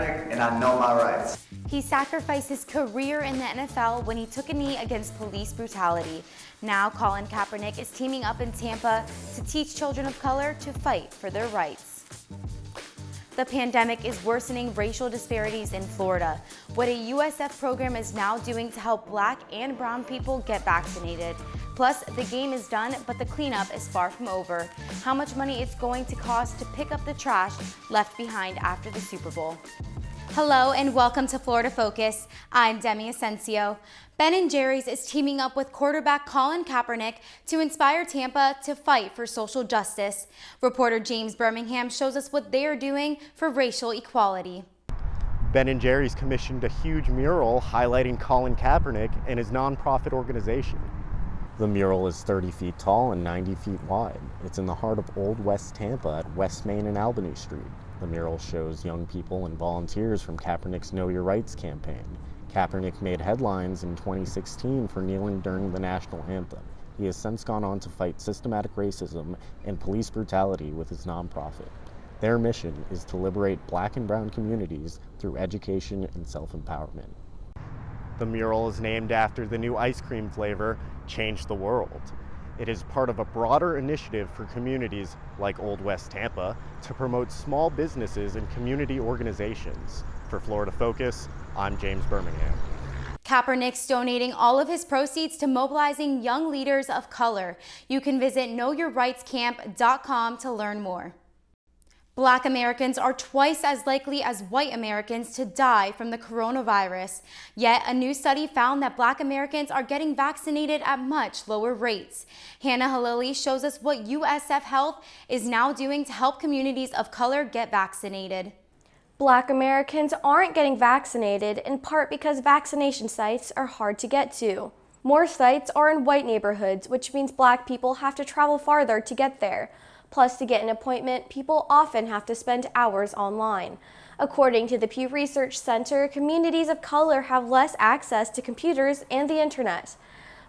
Kaepernick, and I know my rights. He sacrificed his career in the NFL when he took a knee against police brutality. Now Colin Kaepernick is teaming up in Tampa to teach children of color to fight for their rights. The pandemic is worsening racial disparities in Florida. What a USF program is now doing to help Black and brown people get vaccinated. Plus, the game is done, but the cleanup is far from over. How much money it's going to cost to pick up the trash left behind after the Super Bowl. Hello and welcome to Florida Focus. I'm Demi Asensio. Ben & Jerry's is teaming up with quarterback Colin Kaepernick to inspire Tampa to fight for social justice. Reporter James Birmingham shows us what they are doing for racial equality. Ben & Jerry's commissioned a huge mural highlighting Colin Kaepernick and his nonprofit organization. The mural is 30 feet tall and 90 feet wide. It's in the heart of Old West Tampa at West Main and Albany Street. The mural shows young people and volunteers from Kaepernick's Know Your Rights campaign. Kaepernick made headlines in 2016 for kneeling during the national anthem. He has since gone on to fight systematic racism and police brutality with his nonprofit. Their mission is to liberate Black and brown communities through education and self-empowerment. The mural is named after the new ice cream flavor, Change the World. It is part of a broader initiative for communities like Old West Tampa to promote small businesses and community organizations. For Florida Focus, I'm James Birmingham. Kaepernick's donating all of his proceeds to mobilizing young leaders of color. You can visit knowyourrightscamp.com to learn more. Black Americans are twice as likely as white Americans to die from the coronavirus. Yet a new study found that Black Americans are getting vaccinated at much lower rates. Hannah Halili shows us what USF Health is now doing to help communities of color get vaccinated. Black Americans aren't getting vaccinated in part because vaccination sites are hard to get to. More sites are in white neighborhoods, which means Black people have to travel farther to get there. Plus, to get an appointment, people often have to spend hours online. According to the Pew Research Center, communities of color have less access to computers and the internet.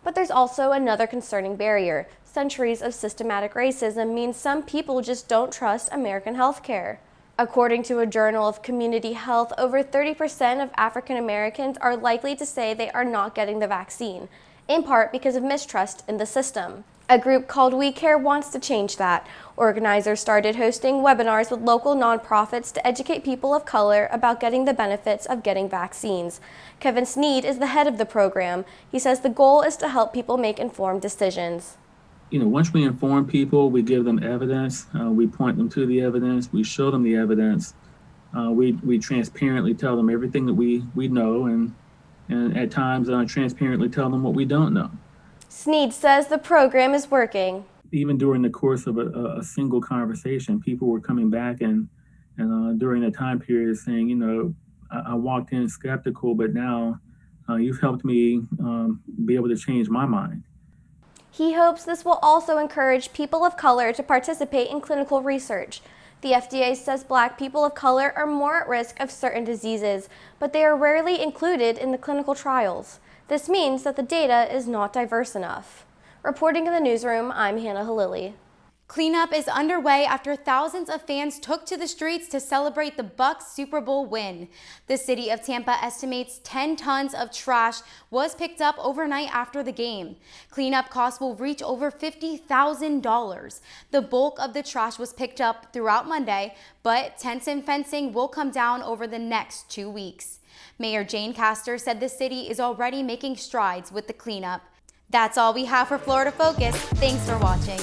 But there's also another concerning barrier. Centuries of systematic racism means some people just don't trust American healthcare. According to a Journal of Community Health, over 30% of African Americans are likely to say they are not getting the vaccine, in part because of mistrust in the system. A group called We Care wants to change that. Organizers started hosting webinars with local nonprofits to educate people of color about getting the benefits of getting vaccines. Kevin Sneed is the head of the program. He says the goal is to help people make informed decisions. Once we inform people, we give them evidence, we point them to the evidence, we show them the evidence, we transparently tell them everything that we know, and at times transparently tell them what we don't know. Sneed says the program is working. Even during the course of a single conversation, people were coming back and during that time period saying, I walked in skeptical, but now you've helped me be able to change my mind. He hopes this will also encourage people of color to participate in clinical research. The FDA says Black people of color are more at risk of certain diseases, but they are rarely included in the clinical trials. This means that the data is not diverse enough. Reporting in the newsroom, I'm Hannah Halili. Cleanup is underway after thousands of fans took to the streets to celebrate the Bucs Super Bowl win. The city of Tampa estimates 10 tons of trash was picked up overnight after the game. Cleanup costs will reach over $50,000. The bulk of the trash was picked up throughout Monday, but tents and fencing will come down over the next 2 weeks. Mayor Jane Castor said the city is already making strides with the cleanup. That's all we have for Florida Focus. Thanks for watching.